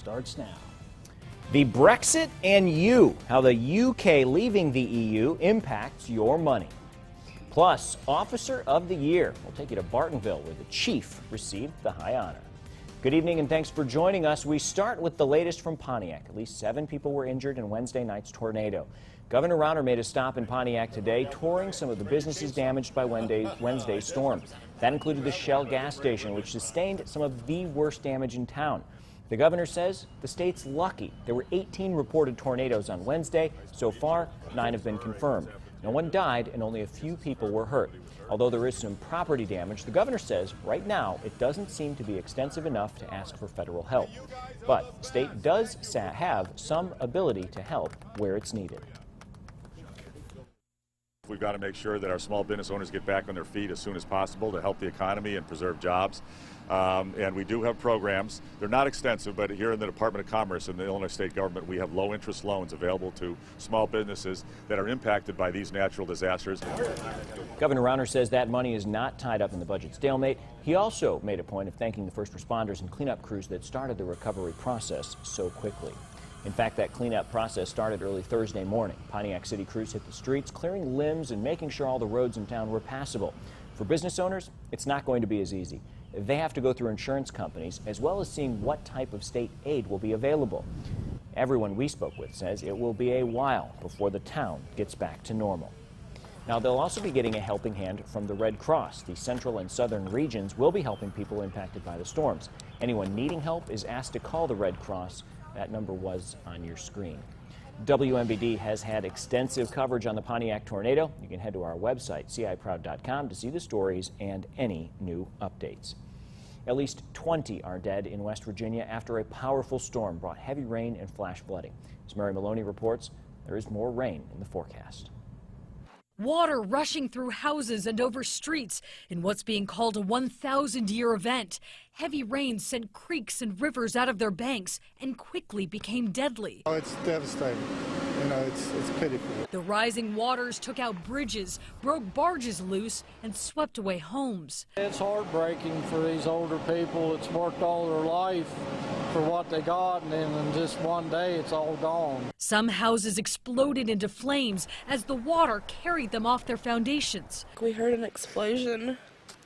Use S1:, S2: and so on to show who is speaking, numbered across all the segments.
S1: starts now.
S2: The Brexit and you, how the UK leaving the EU impacts your money. Plus, Officer of the Year. We'll take you to Bartonville, where the chief received the high honor. Good evening and thanks for joining us. We start with the latest from Pontiac. At least 7 people were injured in Wednesday night's tornado. Governor Rauner made a stop in Pontiac today, touring some of the businesses damaged by Wednesday's storm. That included the Shell gas station, which sustained some of the worst damage in town. The governor says the state's lucky. There were 18 reported tornadoes on Wednesday. So far, 9 have been confirmed. No one died and only a few people were hurt. Although there is some property damage, the governor says right now it doesn't seem to be extensive enough to ask for federal help. But the state does have some ability to help where it's needed.
S3: We've got to make sure that our small business owners get back on their feet as soon as possible to help the economy and preserve jobs. And we do have programs. They're not extensive, but here in the Department of Commerce and the Illinois State Government, we have low-interest loans available to small businesses that are impacted by these natural disasters.
S2: Governor Rauner says that money is not tied up in the budget stalemate. He also made a point of thanking the first responders and cleanup crews that started the recovery process so quickly. In fact, that cleanup process started early Thursday morning. Pontiac City crews hit the streets, clearing limbs and making sure all the roads in town were passable. For business owners, it's not going to be as easy. They have to go through insurance companies, as well as seeing what type of state aid will be available. Everyone we spoke with says it will be a while before the town gets back to normal. Now, they'll also be getting a helping hand from the Red Cross. The central and southern regions will be helping people impacted by the storms. Anyone needing help is asked to call the Red Cross. That number was on your screen. WMBD has had extensive coverage on the Pontiac tornado. You can head to our website, ciproud.com, to see the stories and any new updates. At least 20 are dead in West Virginia after a powerful storm brought heavy rain and flash flooding. As Mary Maloney reports, there is more rain in the forecast.
S4: Water rushing through houses and over streets in what's being called a 1,000-year event. Heavy rain sent creeks and rivers out of their banks and quickly became deadly.
S5: Oh, it's devastating. You know, it's pitiful.
S4: The rising waters took out bridges, broke barges loose, and swept away homes.
S6: It's heartbreaking for these older people. It's worked all their life for what they got, and then in just one day it's all gone.
S4: Some houses exploded into flames as the water carried them off their foundations.
S7: We heard an explosion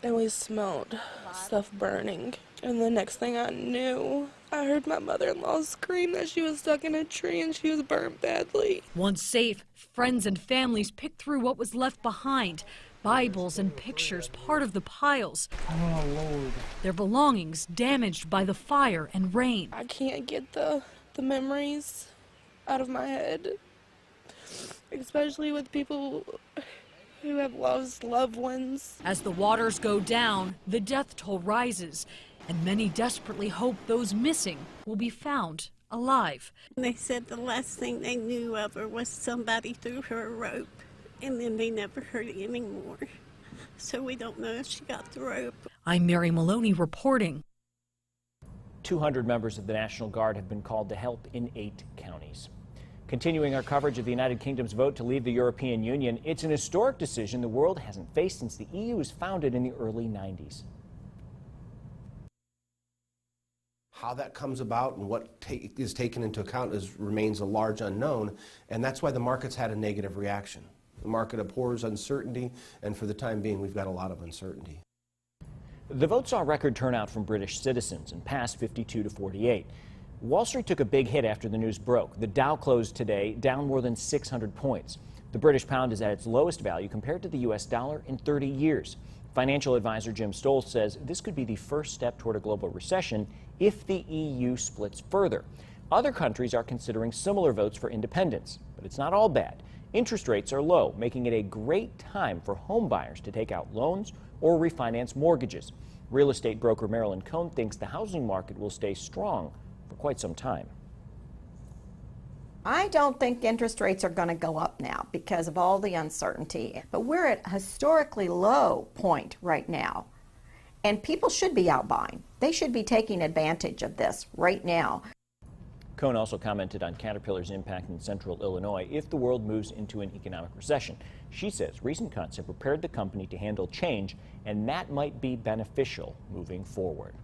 S7: and we smelled stuff burning. And the next thing I knew, I heard my mother-in-law scream that she was stuck in a tree and she was burned badly.
S4: Once safe, friends and families picked through what was left behind. Bibles and pictures, part of the piles.
S6: Oh, Lord.
S4: Their belongings damaged by the fire and rain.
S7: I can't get the memories out of my head, especially with people who have lost loved ones.
S4: As the waters go down, the death toll rises, and many desperately hope those missing will be found alive.
S8: They said the last thing they knew of her was somebody threw her a rope, and then they never heard any more. So we don't know if she got the rope.
S4: I'm Mary Maloney reporting.
S2: 200 members of the National Guard have been called to help in 8 counties. Continuing our coverage of the United Kingdom's vote to leave the European Union, it's an historic decision the world hasn't faced since the EU was founded in the early 90s.
S9: How that comes about and what is taken into account remains a large unknown, and that's why the market's had a negative reaction. The market abhors uncertainty, and for the time being, we've got a lot of uncertainty.
S2: The vote saw record turnout from British citizens and passed 52 to 48. Wall Street took a big hit after the news broke. The Dow closed today down more than 600 points. The British pound is at its lowest value compared to the U.S. dollar in 30 years. Financial advisor Jim Stoll says this could be the first step toward a global recession if the EU splits further. Other countries are considering similar votes for independence, but it's not all bad. Interest rates are low, making it a great time for home buyers to take out loans or refinance mortgages. Real estate broker Marilyn Cohn thinks the housing market will stay strong for quite some time.
S10: I don't think interest rates are going to go up now because of all the uncertainty, but we're at a historically low point right now, and people should be out buying. They should be taking advantage of this right now.
S2: Cohn also commented on Caterpillar's impact in central Illinois if the world moves into an economic recession. She says recent cuts have prepared the company to handle change, and that might be beneficial moving forward.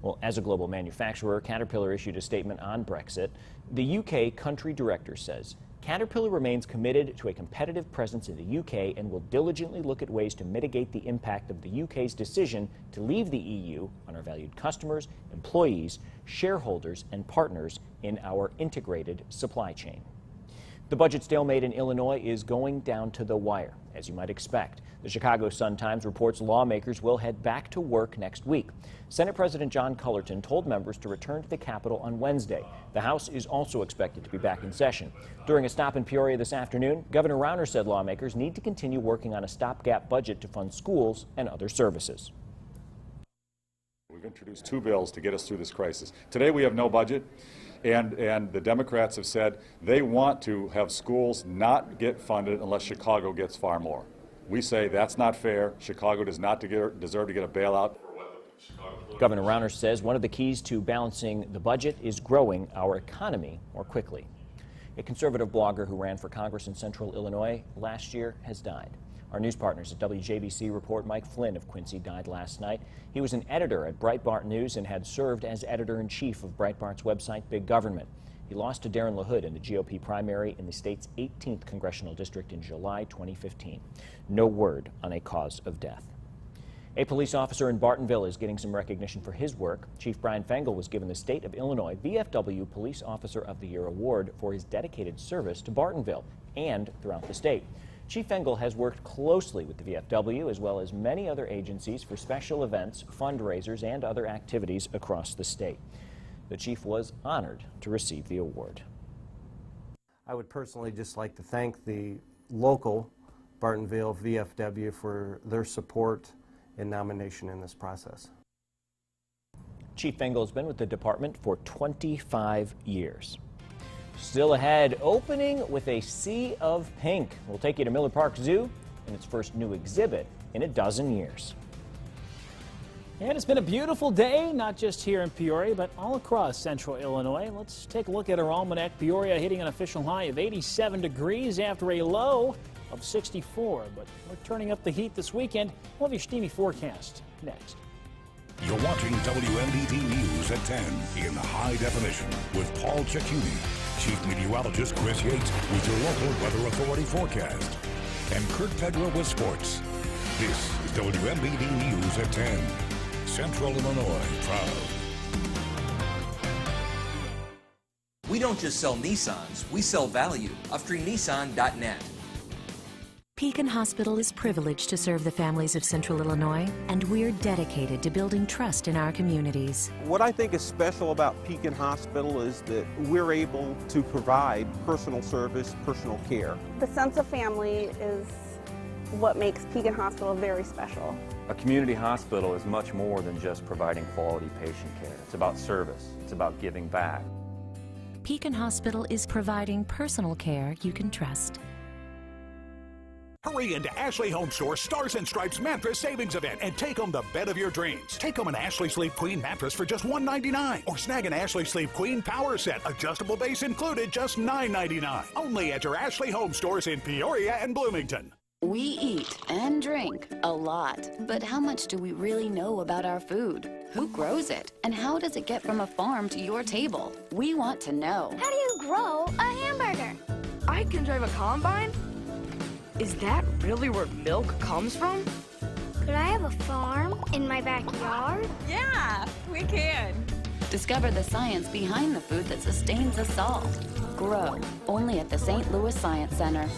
S2: Well, as a global manufacturer, Caterpillar issued a statement on Brexit. The UK country director says Caterpillar remains committed to a competitive presence in the UK and will diligently look at ways to mitigate the impact of the UK's decision to leave the EU on our valued customers, employees, shareholders, and partners in our integrated supply chain. The budget stalemate in Illinois is going down to the wire, as you might expect. The Chicago Sun-Times reports lawmakers will head back to work next week. Senate President John Cullerton told members to return to the Capitol on Wednesday. The House is also expected to be back in session. During a stop in Peoria this afternoon, Governor Rauner said lawmakers need to continue working on a stopgap budget to fund schools and other services.
S3: We've introduced 2 bills to get us through this crisis. Today we have no budget. And the Democrats have said they want to have schools not get funded unless Chicago gets far more. We say that's not fair. Chicago does not deserve to get a bailout.
S2: Governor Rauner says one of the keys to balancing the budget is growing our economy more quickly. A conservative blogger who ran for Congress in Central Illinois last year has died. Our news partners at WJBC report Mike Flynn of Quincy died last night. He was an editor at Breitbart News and had served as editor-in-chief of Breitbart's website, Big Government. He lost to Darren LaHood in the GOP primary in the state's 18th congressional district in July 2015. No word on a cause of death. A police officer in Bartonville is getting some recognition for his work. Chief Brian Fengel was given the State of Illinois VFW Police Officer of the Year award for his dedicated service to Bartonville and throughout the state. Chief Fengel has worked closely with the VFW as well as many other agencies for special events, fundraisers, and other activities across the state. The chief was honored to receive the award.
S9: I would personally just like to thank the local Bartonville VFW for their support and nomination in this process.
S2: Chief Fengel has been with the department for 25 years. Still ahead, opening with a sea of pink. We'll take you to Miller Park Zoo and its first new exhibit in a dozen years.
S1: And it's been a beautiful day, not just here in Peoria, but all across central Illinois. Let's take a look at our almanac. Peoria hitting an official high of 87 degrees after a low of 64. But we're turning up the heat this weekend. We'll have your steamy forecast next.
S11: You're watching WMBD News at 10 in high definition with Paul Ciacchini, Chief Meteorologist Chris Yates with your local weather authority forecast, and Kurt Pedro with sports. This is WMBD News at 10. Central Illinois proud.
S12: We don't just sell Nissans, we sell value. AuftrieNissan.net.
S13: Pekin Hospital is privileged to serve the families of Central Illinois, and we're dedicated to building trust in our communities.
S14: What I think is special about Pekin Hospital is that we're able to provide personal service, personal care.
S15: The sense of family is what makes Pekin Hospital very special.
S16: A community hospital is much more than just providing quality patient care. It's about service. It's about giving back.
S13: Pekin Hospital is providing personal care you can trust.
S11: Hurry into Ashley Home Store Stars and Stripes Mattress Savings Event and take home the bed of your dreams. Take home an Ashley Sleep Queen mattress for just $199. Or snag an Ashley Sleep Queen Power Set, adjustable base included, just $9.99. Only at your Ashley Home Stores in Peoria and Bloomington.
S17: We eat and drink a lot, but how much do we really know about our food? Who grows it? And how does it get from a farm to your table? We want to know.
S18: How do you grow a hamburger? I can drive a combine? Is that really where milk comes from?
S19: Could I have a farm in my backyard?
S17: Yeah, we can. Discover the science behind the food that sustains us all. Grow, only at the St. Louis Science Center.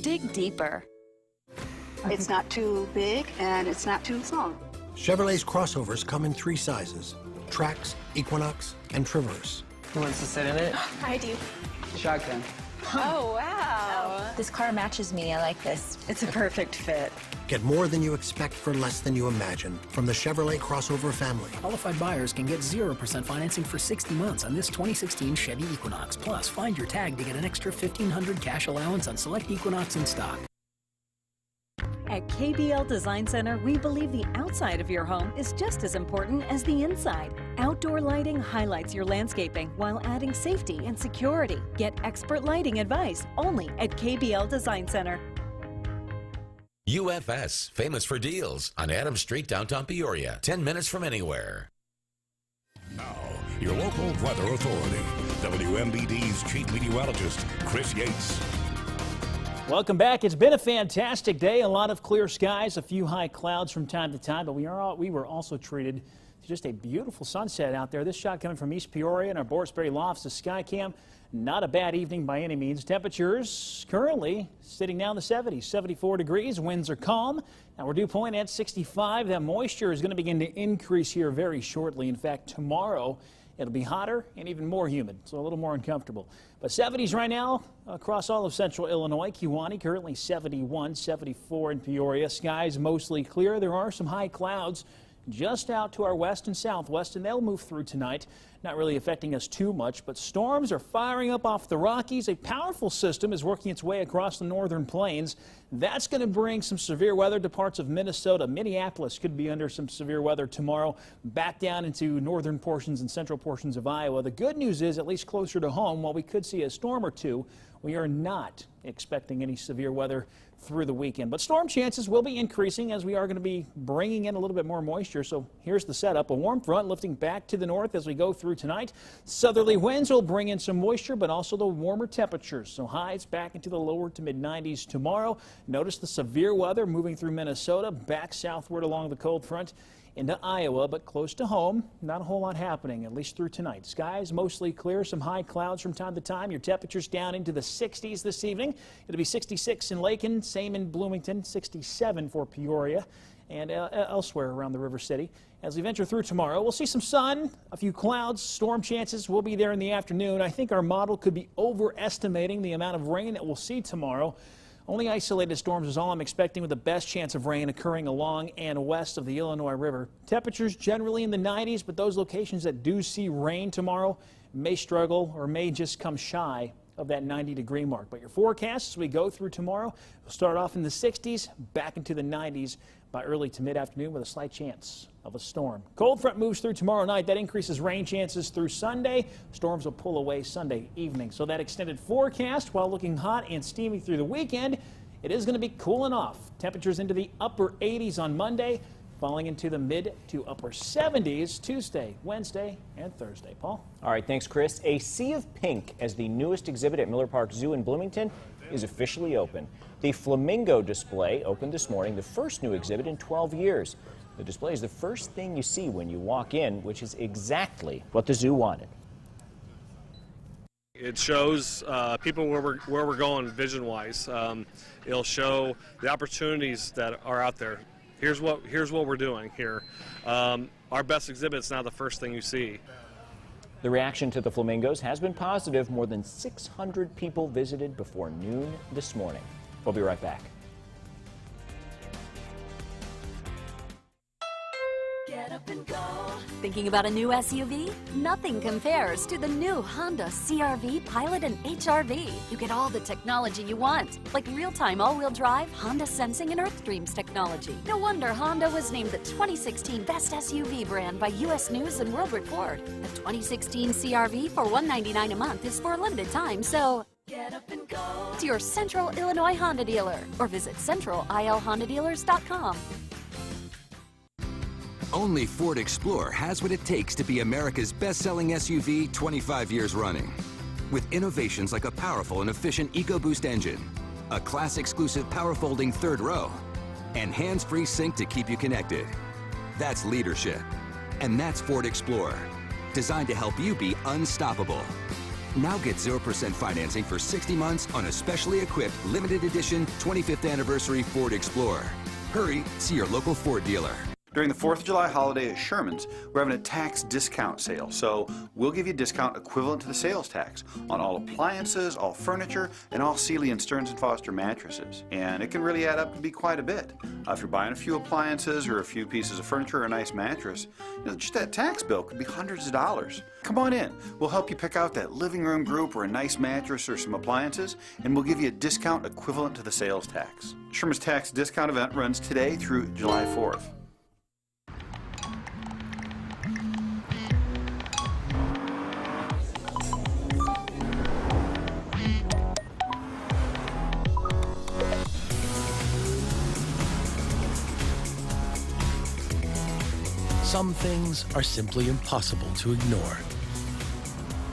S17: Dig deeper.
S20: It's not too big and it's not too small.
S21: Chevrolet's crossovers come in 3 sizes: Trax, Equinox, and Traverse.
S22: Who wants to sit in it?
S20: I do.
S22: Shotgun.
S20: Oh, wow.
S23: This car matches me. I like this.
S20: It's a perfect fit.
S21: Get more than you expect for less than you imagine from the Chevrolet crossover family.
S24: Qualified buyers can get 0% financing for 60 months on this 2016 Chevy Equinox. Plus, find your tag to get an extra $1,500 cash allowance on select Equinox in stock.
S25: At KBL Design Center, we believe the outside of your home is just as important as the inside. Outdoor lighting highlights your landscaping while adding safety and security. Get expert lighting advice only at KBL Design Center.
S26: UFS, famous for deals on Adams Street, downtown Peoria, 10 minutes from anywhere.
S11: your local weather authority. WMBD's chief meteorologist, Chris Yates.
S1: Welcome back. It's been a fantastic day. A lot of clear skies, a few high clouds from time to time, but we were also treated to just a beautiful sunset out there. This shot coming from East Peoria and our Borisbury Lofts, the Skycam. Not a bad evening by any means. Temperatures currently sitting down in the 70s, 74 degrees. Winds are calm. Now, we're dew point at 65. That moisture is going to begin to increase here very shortly. In fact, tomorrow it'll be hotter and even more humid, so a little more uncomfortable. But 70s right now across all of central Illinois. Kewaunee currently 71, 74 in Peoria. Skies mostly clear. There are some high clouds just out to our west and southwest, and they'll move through tonight. Not really affecting us too much, but storms are firing up off the Rockies. A powerful system is working its way across the northern plains. That's going to bring some severe weather to parts of Minnesota. Minneapolis could be under some severe weather tomorrow, back down into northern portions and central portions of Iowa. The good news is, at least closer to home, while we could see a storm or two, we are not expecting any severe weather through the weekend. But storm chances will be increasing as we are going to be bringing in a little bit more moisture. So here's the setup. A warm front lifting back to the north as we go through tonight. Southerly winds will bring in some moisture, but also the warmer temperatures. So highs back into the lower to mid-90s tomorrow. Notice the severe weather moving through Minnesota, back southward along the cold front into Iowa, but close to home. Not a whole lot happening, at least through tonight. Skies mostly clear, some high clouds from time to time. Your temperatures down into the 60s this evening. It'll be 66 in Lakin, same in Bloomington, 67 for Peoria and elsewhere around the River City. As we venture through tomorrow, we'll see some sun, a few clouds, storm chances will be there in the afternoon. I think our model could be overestimating the amount of rain that we'll see tomorrow. Only isolated storms is all I'm expecting, with the best chance of rain occurring along and west of the Illinois River. Temperatures generally in the 90s, but those locations that do see rain tomorrow may struggle or may just come shy of that 90-degree mark. But your forecast as we go through tomorrow will start off in the 60s, back into the 90s by early to mid-afternoon with a slight chance of a storm. Cold front moves through tomorrow night. That increases rain chances through Sunday. Storms will pull away Sunday evening. So that extended forecast, while looking hot and steamy through the weekend, it is going to be cooling off. Temperatures into the upper 80s on Monday, falling into the mid to upper 70s Tuesday, Wednesday, and Thursday. Paul?
S2: All right, thanks, Chris. A Sea of Pink as the newest exhibit at Miller Park Zoo in Bloomington is officially open. The Flamingo display opened this morning, the first new exhibit in 12 years. The display is the first thing you see when you walk in, which is exactly what the zoo wanted.
S4: It shows people where we're going vision-wise. It'll show the opportunities that are out there. Here's what we're doing here. Our best exhibit's now the first thing you see.
S2: The reaction to the flamingos has been positive. More than 600 people visited before noon this morning. We'll be right back.
S5: Get up and go. Thinking about a new SUV? Nothing compares to the new Honda CR-V, Pilot, and HR-V. You get all the technology you want, like real-time all-wheel drive, Honda Sensing, and EarthStreams technology. No wonder Honda was named the 2016 Best SUV brand by U.S. News and World Report. The 2016 CR-V for $199 a month is for a limited time, so get up and go to your Central Illinois Honda dealer or visit centralilhondadealers.com.
S6: Only Ford Explorer has what it takes to be America's best-selling SUV 25 years running. With innovations like a powerful and efficient EcoBoost engine, a class-exclusive power-folding third row, and hands-free sync to keep you connected. That's leadership. And that's Ford Explorer, designed to help you be unstoppable. Now get 0% financing for 60 months on a specially equipped limited edition 25th anniversary Ford Explorer. Hurry, see your local Ford dealer.
S7: During the 4th of July holiday at Sherman's, we're having a tax discount sale. So we'll give you a discount equivalent to the sales tax on all appliances, all furniture, and all Sealy and Stearns & Foster mattresses. And it can really add up to be quite a bit. If you're buying a few appliances or a few pieces of furniture or a nice mattress, just that tax bill could be hundreds of dollars. Come on in. We'll help you pick out that living room group or a nice mattress or some appliances, and we'll give you a discount equivalent to the sales tax. Sherman's tax discount event runs today through July 4th.
S21: Some things are simply impossible to ignore.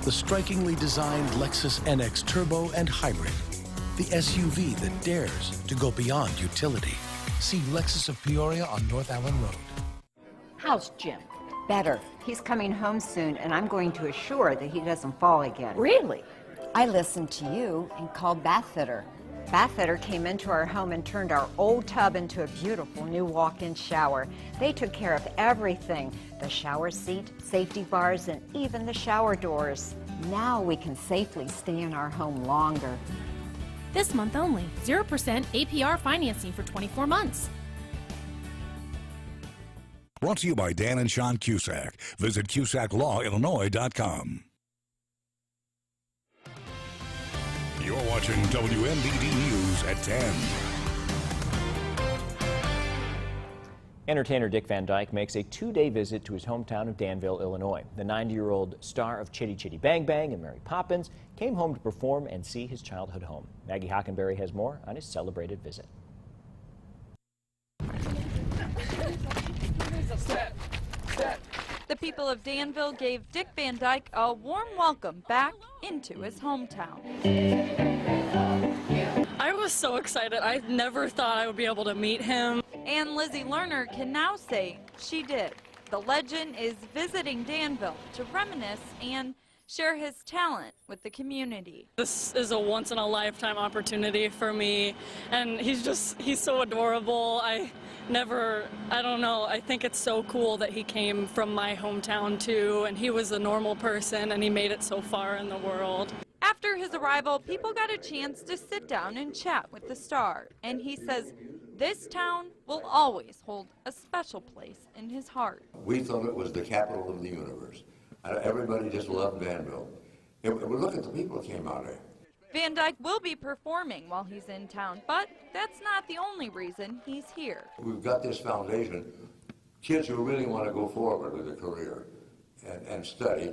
S21: The strikingly designed Lexus NX Turbo and Hybrid. The SUV that dares to go beyond utility. See Lexus of Peoria on North Allen Road.
S3: How's Jim? Better. He's coming home soon, and I'm going to assure that he doesn't fall again. Really? I listened to you and called Bathfitter. Bathfitter came into our home and turned our old tub into a beautiful new walk-in shower. They took care of everything. The shower seat, safety bars, and even the shower doors. Now we can safely stay in our home longer.
S8: This month only, 0% APR financing for 24 months.
S11: Brought to you by Dan and Sean Cusack. Visit CusackLawIllinois.com. You're watching WMDD News at 10.
S2: Entertainer Dick Van Dyke makes a 2-day visit to his hometown of Danville, Illinois. The 90-year-old star of Chitty Chitty Bang Bang and Mary Poppins came home to perform and see his childhood home. Maggie Hockenberry has more on his celebrated visit.
S9: The people of Danville gave Dick Van Dyke a warm welcome back into his hometown.
S10: I was so excited. I never thought I would be able to meet him.
S9: And Lizzie Lerner can now say she did. The legend is visiting Danville to reminisce and share his talent with the community.
S10: This is a once-in-a-lifetime opportunity for me, and he's so adorable. I don't know, I think it's so cool that he came from my hometown too, and he was a normal person, and he made it so far in the world.
S9: After his arrival, people got a chance to sit down and chat with the star, and he says this town will always hold a special place in his heart.
S12: We thought it was the capital of the universe. Everybody just loved Danville. Look at the people that came out here.
S9: Van Dyke will be performing while he's in town, but that's not the only reason he's here.
S12: We've got this foundation. Kids who really want to go forward with a career and study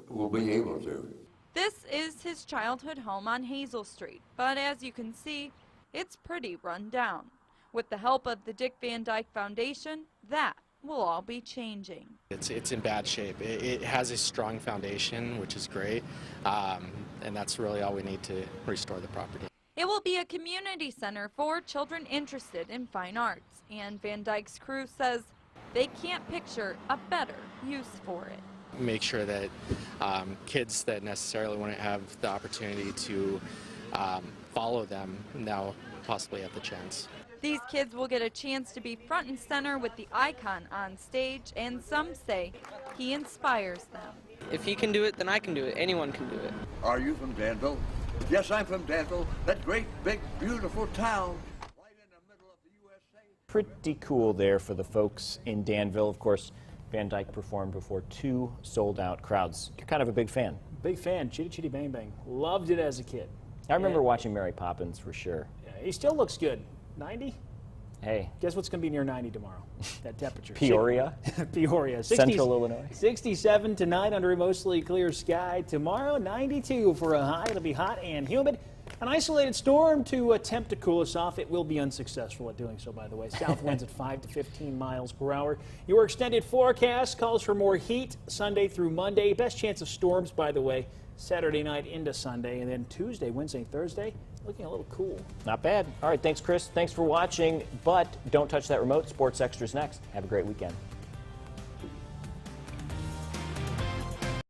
S12: will be able to.
S9: This is his childhood home on Hazel Street, but as you can see, it's pretty run down. With the help of the Dick Van Dyke Foundation, that will all be changing.
S26: It's in bad shape. It has a strong foundation, which is great, and that's really all we need to restore the property.
S9: It will be a community center for children interested in fine arts, and Van Dyke's crew says they can't picture a better use for it.
S26: Make sure that kids that necessarily wouldn't have the opportunity to follow them now possibly have the chance.
S9: These kids will get a chance to be front and center with the icon on stage, and some say he inspires them.
S27: If he can do it, then I can do it. Anyone can do it.
S12: Are you from Danville? Yes, I'm from Danville, that great, big, beautiful town.
S2: Pretty cool there for the folks in Danville. Of course, Van Dyke performed before 2 sold-out crowds. You're kind of a big fan.
S1: Big fan. Chitty Chitty Bang Bang. Loved it as a kid.
S2: I remember watching Mary Poppins for sure.
S1: Yeah, he still looks good. 90?
S2: Hey.
S1: Guess what's going to be near 90 tomorrow? That temperature.
S2: Peoria?
S1: Peoria.
S2: Central Illinois.
S1: 67 tonight under a mostly clear sky. Tomorrow, 92 for a high. It'll be hot and humid. An isolated storm to attempt to cool us off. It will be unsuccessful at doing so, by the way. South winds at 5 to 15 miles per hour. Your extended forecast calls for more heat Sunday through Monday. Best chance of storms, by the way, Saturday night into Sunday. And then Tuesday, Wednesday, Thursday, looking a little cool.
S2: Not bad. All right, thanks, Chris. Thanks for watching. But don't touch that remote. Sports Extra's next. Have a great weekend.